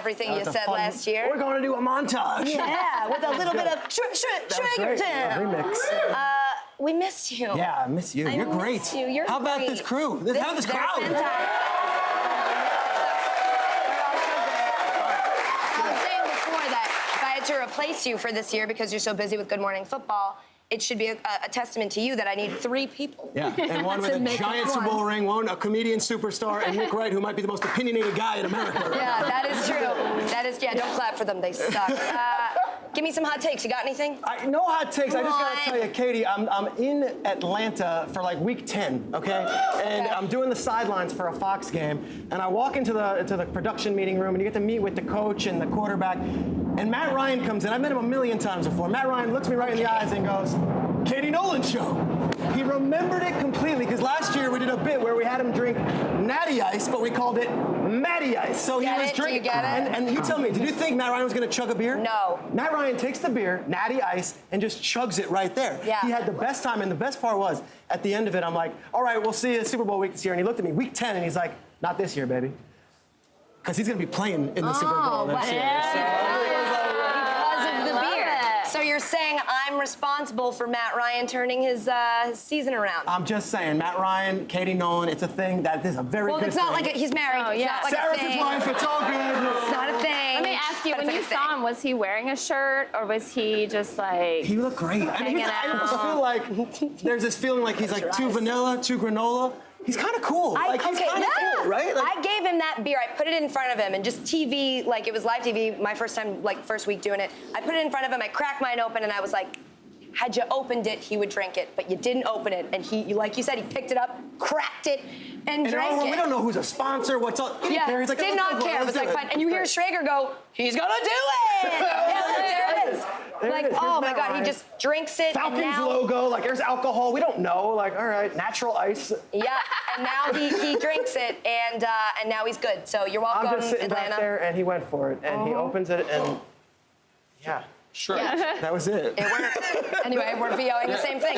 everything you said last year. We're going to do a montage. Yeah, with a little bit of Schragertown. Remix. We miss you. Yeah, I miss you. You're great. Miss you. You're How about great. this crew? How about this crowd? Fantastic. I was saying before that if I had to replace you for this year because you're so busy with Good Morning Football, it should be a testament to you that I need 3 people. Yeah, and one with a giant Super Bowl ring, one a comedian superstar, and Nick Wright, who might be the most opinionated guy in America. Right? Yeah, that is true. That is, yeah, don't clap for them, they suck. Give me some hot takes. You got anything? No hot takes. I just gotta tell you, Katie, I'm in Atlanta for like week 10, okay? And I'm doing the sidelines for a Fox game, and I walk into the production meeting room, and you get to meet with the coach and the quarterback, and Matt Ryan comes in. I've met him a million times before. Matt Ryan looks me right in the eyes and goes, Katie Nolan show. He remembered it completely, because last year we did a bit where we had him drink Natty Ice, but we called it Matty Ice. So he was drinking. Do you get it? And you tell me, did you think Matt Ryan was gonna chug a beer? No. Matt Ryan takes the beer, Natty Ice, and just chugs it right there. Yeah. He had the best time, and the best part was, at the end of it, I'm like, all right, we'll see you Super Bowl week this year. And he looked at me, week 10, and he's like, not this year, baby. Because he's gonna be playing in the Super Bowl next year. Because of the beer. So you're saying I'm responsible for Matt Ryan turning his season around? I'm just saying, Matt Ryan, Katie Nolan, it's a thing that is a very good it's not thing. like he's married. Oh, yeah. It's not like Sarah's his wife, it's all good. It's not a thing. Let me ask you, But when it's you like a saw thing. him, was he wearing a shirt or was he just like... He looked great. I mean, I just feel like there's this feeling like he's like too vanilla, too granola. He's kind of cool. He's kind of cool, right? Like, I gave him that beer. I put it in front of him, and just TV, like it was live TV, my first time, like first week doing it. I put it in front of him, I cracked mine open, and I was like, had you opened it, he would drink it, but you didn't open it. And he, like you said, he picked it up, cracked it, and drank it. We don't know who's a sponsor, what's up. He didn't care. He's like, did not care. It was like fun. And you hear Schrager go, he's gonna do it! Yeah, there it is. Like, oh my God, he just drinks it. Falcons and now, logo, like there's alcohol. We don't know. Like, all right, natural ice. Yeah, and now he drinks it, and now he's good. So you're welcome, I'm just sitting Atlanta. back there, and he went for it, and he opens it, and yeah. Sure. That was it. It worked. Anyway, we're VOing the same thing.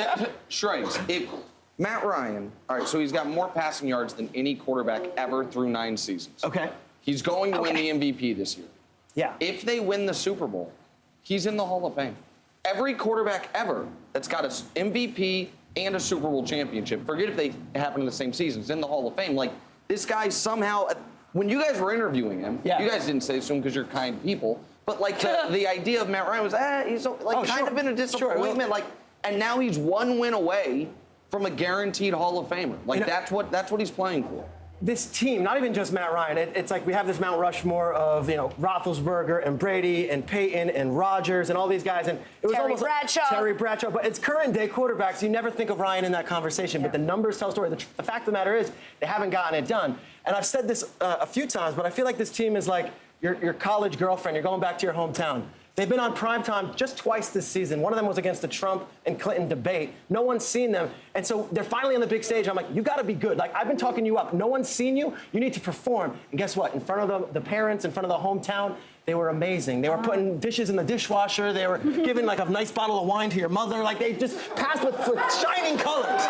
Shregs, if Matt Ryan, all right, so he's got more passing yards than any quarterback ever through 9 seasons. Okay. He's going to win the MVP this year. Yeah. If they win the Super Bowl, he's in the Hall of Fame. Every quarterback ever that's got an MVP and a Super Bowl championship, forget if they happen in the same season, is in the Hall of Fame. Like, this guy somehow, when you guys were interviewing him, you guys didn't say this to him because you're kind people, but like the idea of Matt Ryan was, he's like kind of been a disappointment. Like, and now he's 1 win away from a guaranteed Hall of Famer. Like, that's what he's playing for. This team, not even just Matt Ryan, it's like we have this Mount Rushmore of, Roethlisberger and Brady and Peyton and Rodgers and all these guys. And it was Terry Bradshaw. Terry Bradshaw. But it's current day quarterbacks. You never think of Ryan in that conversation. But the numbers tell a story. The fact of the matter is they haven't gotten it done. And I've said this a few times, but I feel like this team is like your college girlfriend. You're going back to your hometown. They've been on primetime just twice this season. One of them was against the Trump and Clinton debate. No one's seen them. And so they're finally on the big stage. I'm like, you gotta be good. Like, I've been talking you up. No one's seen you. You need to perform. And guess what? In front of the parents, in front of the hometown, they were amazing. They were putting dishes in the dishwasher. They were giving like a nice bottle of wine to your mother. Like, they just passed with shining colors.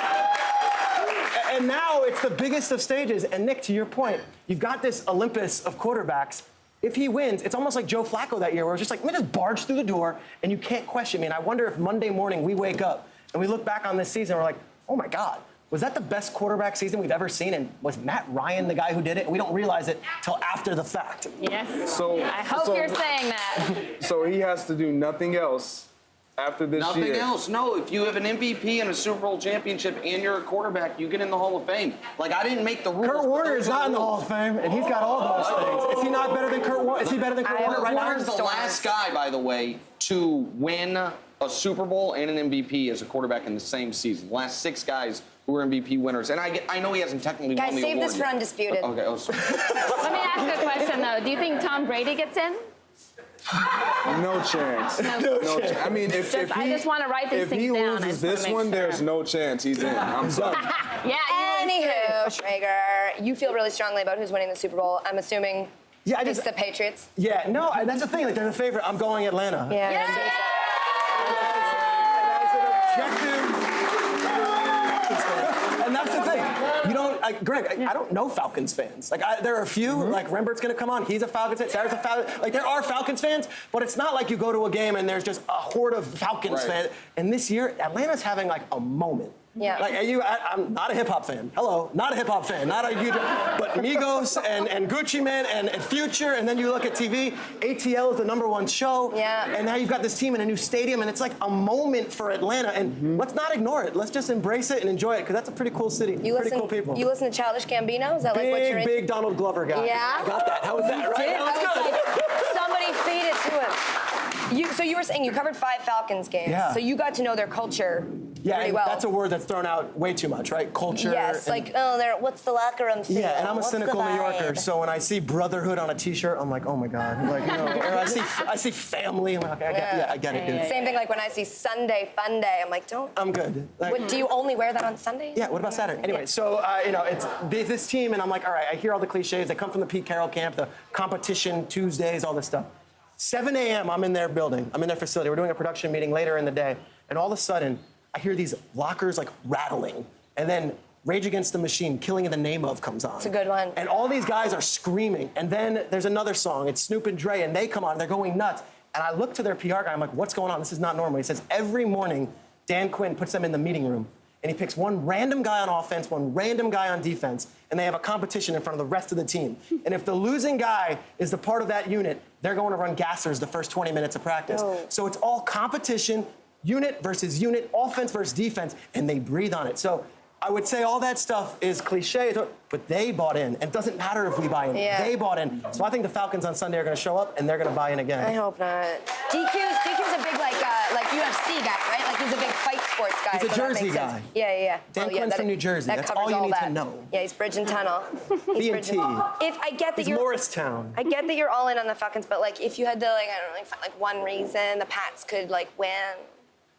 And now it's the biggest of stages. And Nick, to your point, you've got this Olympus of quarterbacks. If he wins, it's almost like Joe Flacco that year, where it's just like, let me just barge through the door, and you can't question me. And I wonder if Monday morning we wake up and we look back on this season, we're like, oh my God, was that the best quarterback season we've ever seen? And was Matt Ryan the guy who did it? And we don't realize it till after the fact. Yes. So I hope you're saying that. So he has to do nothing else after this year. Nothing else. No, if you have an MVP and a Super Bowl championship and you're a quarterback, you get in the Hall of Fame. Like, I didn't make the rules. Kurt Warner is not in the Hall of Fame, and he's got all those things. Is he not better than Kurt Warner? Is he better than Kurt Warner right now? Warner's the last guy, by the way, to win a Super Bowl and an MVP as a quarterback in the same season. The last 6 guys who were MVP winners. And I know he hasn't technically won the award. Guys, save this for Undisputed. Okay, oh, sorry. Let me ask you a question, though. Do you think Tom Brady gets in? No chance. No chance. I mean, if he, I just want to write these things down. If he loses this one, there's no chance he's in. I'm sorry. Yeah. Anywho, Schrager, you feel really strongly about who's winning the Super Bowl. I'm assuming it's the Patriots. Yeah, no, that's the thing. Like, they're the favorite. I'm going Atlanta. Yeah. And that's the thing. You don't, Greg, I don't know Falcons fans. Like, there are a few, like Rembert's gonna come on, he's a Falcons fan, Sarah's a Falcons, like there are Falcons fans, but it's not like you go to a game and there's just a horde of Falcons fans. And this year, Atlanta's having like a moment. Yeah. Like, I'm not a hip hop fan. Hello, not a hip hop fan. Not a huge, but Migos and Gucci Mane and Future, and then you look at TV, ATL is the #1 show. Yeah. And now you've got this team in a new stadium, and it's like a moment for Atlanta. And let's not ignore it. Let's just embrace it and enjoy it, because that's a pretty cool city. Pretty cool people. You listen to Childish Gambino? Is that like what you're into? Big Donald Glover guy. Yeah? I got that. How was that, right? Did? That was I was good. like, somebody feed it to him. So you were saying you covered 5 Falcons games. Yeah. So you got to know their culture pretty and well. that's a word that's thrown out way too much, right? Culture. Yes, like, what's the locker room feel? Yeah, and I'm a What's the cynical New Yorker, vibe? so when I see brotherhood on a T-shirt, I'm like, oh my God. Like, you know, or I see family, I'm like, okay, I get it, dude. Same thing like when I see Sunday Fun Day, I'm like, don't. I'm good. Like, What, do you only wear that on Sunday? yeah, what about Saturday? Anyway, so, you know, it's this team, and I'm like, all right, I hear all the cliches. They come from the Pete Carroll camp, the competition, Tuesdays, all this stuff. 7 a.m., I'm in their building. I'm in their facility. We're doing a production meeting later in the day, and all of a sudden, I hear these lockers, like, rattling, and then Rage Against the Machine, Killing in the Name Of comes on. It's a good one. And all these guys are screaming, and then there's another song. It's Snoop and Dre, and they come on, and they're going nuts. And I look to their PR guy, I'm like, what's going on? This is not normal. He says, every morning, Dan Quinn puts them in the meeting room, and he picks one random guy on offense, one random guy on defense, and they have a competition in front of the rest of the team. And if the losing guy is the part of that unit, they're going to run gassers the first 20 minutes of practice. Oh. So it's all competition, unit versus unit, offense versus defense, and they breathe on it. So I would say all that stuff is cliche, but they bought in. And it doesn't matter if we buy in. Yeah. They bought in. So I think the Falcons on Sunday are going to show up, and they're going to buy in again. I hope not. DQ's a big like UFC guy, right? Like he's a big fight sports guy. He's a so that Jersey makes guy. sense. Yeah. Dan Quinn's from New Jersey. That That's covers all you need to that. know. Yeah, he's bridge and tunnel. B&T. If I get that It's you're Morristown. I get that you're all in on the Falcons, but like if you had to like I don't know, find like one reason the Pats could like win,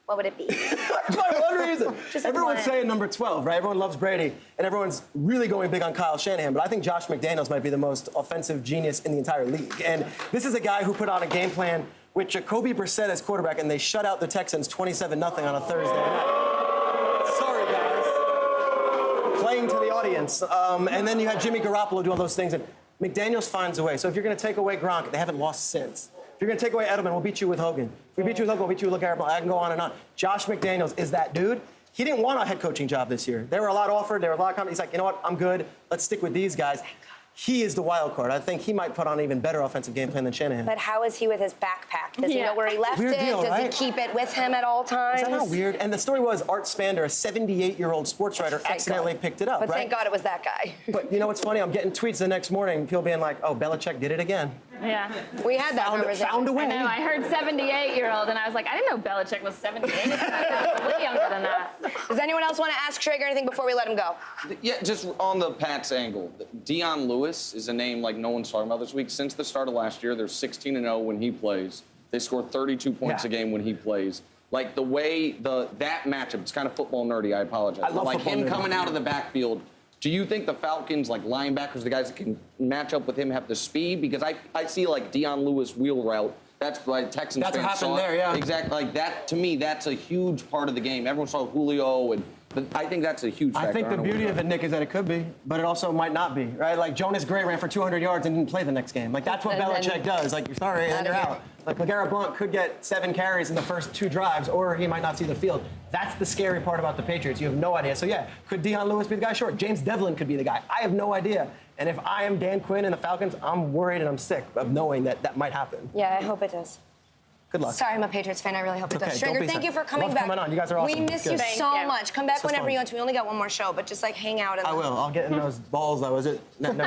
what would it be? For one reason. Just like Everyone's one. saying number 12, right? Everyone loves Brady, and everyone's really going big on Kyle Shanahan, but I think Josh McDaniels might be the most offensive genius in the entire league. And this is a guy who put on a game plan with Jacoby Brissett as quarterback, and they shut out the Texans 27-0 on a Thursday night. Sorry, guys. Playing to the audience. And then you had Jimmy Garoppolo do all those things, and McDaniels finds a way. So if you're going to take away Gronk, they haven't lost since. If you're going to take away Edelman, we'll beat you with Hogan. If we beat you with Hogan, we'll beat you with LeGarrette Blount. I can go on and on. Josh McDaniels is that dude. He didn't want a head coaching job this year. There were a lot offered. There were a lot of companies. He's like, you know what? I'm good. Let's stick with these guys. He is the wild card. I think he might put on an even better offensive game plan than Shanahan. But how is he with his backpack? Does he know where he left Weird it? deal, Does right? he keep it with him at all times? Is that not weird? And the story was Art Spander, a 78-year-old sports writer, Thank accidentally God. picked it up, But right? thank God it was that guy. But you know what's funny? I'm getting tweets the next morning, people being like, oh, Belichick did it again. Yeah. We had that conversation. Found a way. I know. I heard 78-year-old, and I was like, I didn't know Belichick was 78. He's way younger than that. Does anyone else want to ask Schrager anything before we let him go? Yeah, just on the Pats angle. Dion Lewis is a name like no one's talking about this week. Since the start of last year, they're 16-0 when he plays. They score 32 points a game when he plays. Like the way that matchup, it's kind of football nerdy, I apologize. I love like football him nerdy. coming out of the backfield. Do you think the Falcons, like linebackers, the guys that can match up with him, have the speed? Because I see like Dion Lewis wheel route. That's why Texans That's what fans happened saw it. there, yeah. Exactly. Like that, to me, that's a huge part of the game. Everyone saw Julio, but I think that's a huge factor. I think the beauty of it, Nick, is that it could be, but it also might not be, right? Like Jonas Gray ran for 200 yards and didn't play the next game. Like that's what And then- Belichick does. Like you're sorry, and you're out. Like LeGarrette Blount could get 7 carries in the first 2 drives, or he might not see the field. That's the scary part about the Patriots. You have no idea. So yeah, could Dion Lewis be the guy? Sure. James Devlin could be the guy. I have no idea. And if I am Dan Quinn and the Falcons, I'm worried and I'm sick of knowing that that might happen. Yeah, I hope it does. Good luck. Sorry, I'm a Patriots fan. I really hope it Okay, does. don't Schrager, be thank sad. you for coming Love back. coming on. You guys are awesome. We miss you Good. so you. much. Come back This was whenever fun. you want to. We only got one more show, but just like hang out. I will. I'll get in those balls. That was it. No. Okay.